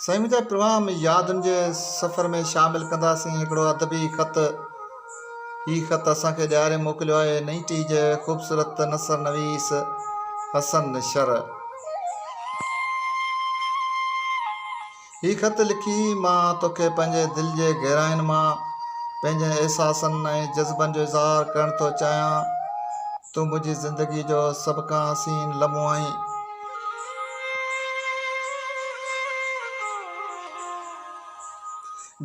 साईं मुंहिंजा प्रवाह में यादुनि जे सफ़र में शामिलु कंदासीं हिकिड़ो अदबी ख़त। हीउ ख़त असांखे ॾियारे मोकिलियो आहे नईटी जे ख़ूबसूरत नसर नवीस हसन शर। हीउ ख़त लिखी मां तोखे पंहिंजे दिलि जे गहराइनि मां पंहिंजे अहसासनि ऐं जज़्बनि जो इज़हार करणु थो चाहियां। तूं मुंहिंजी ज़िंदगी जो सभ खां हसीन लम्हो आहीं।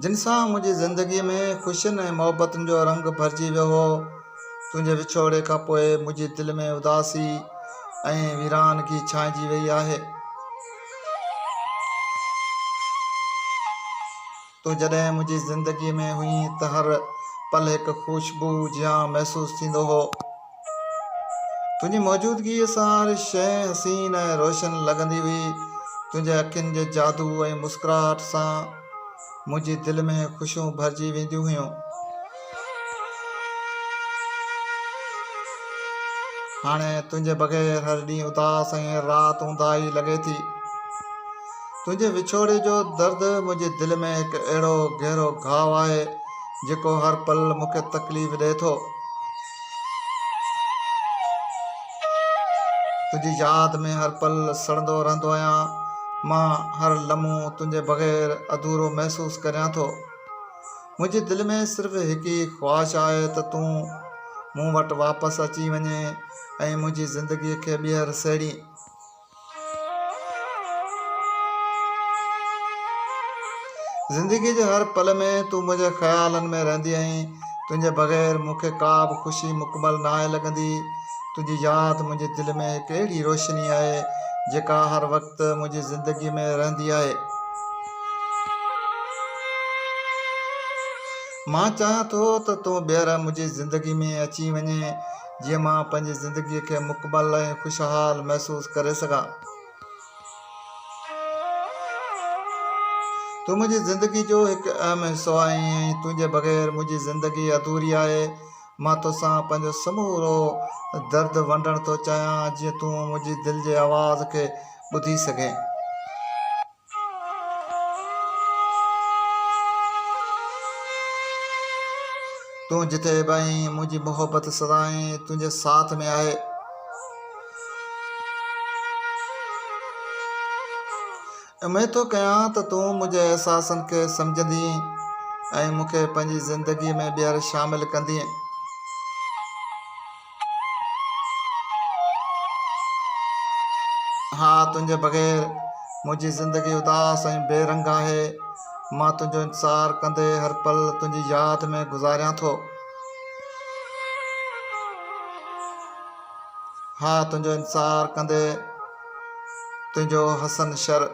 जिन सां मुंहिंजी ज़िंदगीअ में ख़ुशियुनि ऐं मुहबतुनि जो रंग भरिजी वियो हो। तुंहिंजे विछोड़े खां पोइ मुंहिंजी दिलि में उदासी ऐं वीरानगी छांइजी वई आहे। तूं जॾहिं मुंहिंजी ज़िंदगीअ में हुई त हर पल हिकु ख़ुशबू जियां महसूसु थींदो हो। तुंहिंजी मौजूदगीअ सां हर शइ हसीन ऐं रोशन लॻंदी हुई। तुंहिंजे अखियुनि जे जादू ऐं मुस्कुराहट सां मुंहिंजी दिलि में ख़ुशियूं भरिजी वेंदियूं हुयूं। हाणे तुंहिंजे बग़ैर हर ॾींहुं उदास ऐं राति ऊंदाही लॻे थी। तुंहिंजे विछोड़े जो दर्द मुंहिंजी दिलि में हिकु अहिड़ो गहरो घाव आहे जेको हर पल मूंखे तकलीफ़ ॾिए थो। तुंहिंजी यादि में हर पल सड़ंदो रहंदो आहियां। मां हर लम्हो तुंहिंजे बग़ैर अधूरो महसूसु करियां थो। मुंहिंजी दिलि में सिर्फ़ु हिकु ई ख़्वाहिश आहे त तूं मूं वटि वापसि अची वञे ऐं मुंहिंजी ज़िंदगीअ खे ॿीहर सहेड़ी। ज़िंदगी जे हर पल में तूं मुंहिंजे ख़्यालनि में रहंदी आहीं। तुंहिंजे बग़ैर मूंखे का बि ख़ुशी मुकमल न आहे लॻंदी। तुंहिंजी यादि मुंहिंजी दिलि में हिकु अहिड़ी रोशनी आहे जेका हर वक़्तु मुंहिंजी ज़िंदगी में रहंदी आहे। मां चाहियां थो त तूं ॿीहर मुंहिंजी ज़िंदगी में अची वञे जीअं मां पंहिंजी ज़िंदगीअ खे मुकमल ऐं ख़ुशहाल महसूसु करे सघां। तूं मुंहिंजी ज़िंदगी जो हिकु अहम हिसो आहीं ऐं तुंहिंजे बग़ैर मुंहिंजी ज़िंदगी अधूरी आहे। मां तोसां पंहिंजो समूरो दर्द वंडणु थो चाहियां जीअं तूं मुंहिंजी दिलि जे आवाज़ खे ॿुधी सघें। तूं जिथे बि आहीं मुंहिंजी मुहबत सदाईं तुंहिंजे साथ में आहे। उमेद थो कयां त तूं मुंहिंजे अहसासनि खे सम्झंदी ऐं मूंखे पंहिंजी ज़िंदगीअ में ॿीहर शामिलु कंदी। हा, तुंहिंजे बग़ैर मुंहिंजी ज़िंदगी उदास ऐं बेरंग आहे। मां तुंहिंजो इंतज़ारु कंदे हर पल तुंहिंजी यादि में गुज़ारियां थो। हा, तुंहिंजो इंतज़ारु कंदे तुंहिंजो हसन शर।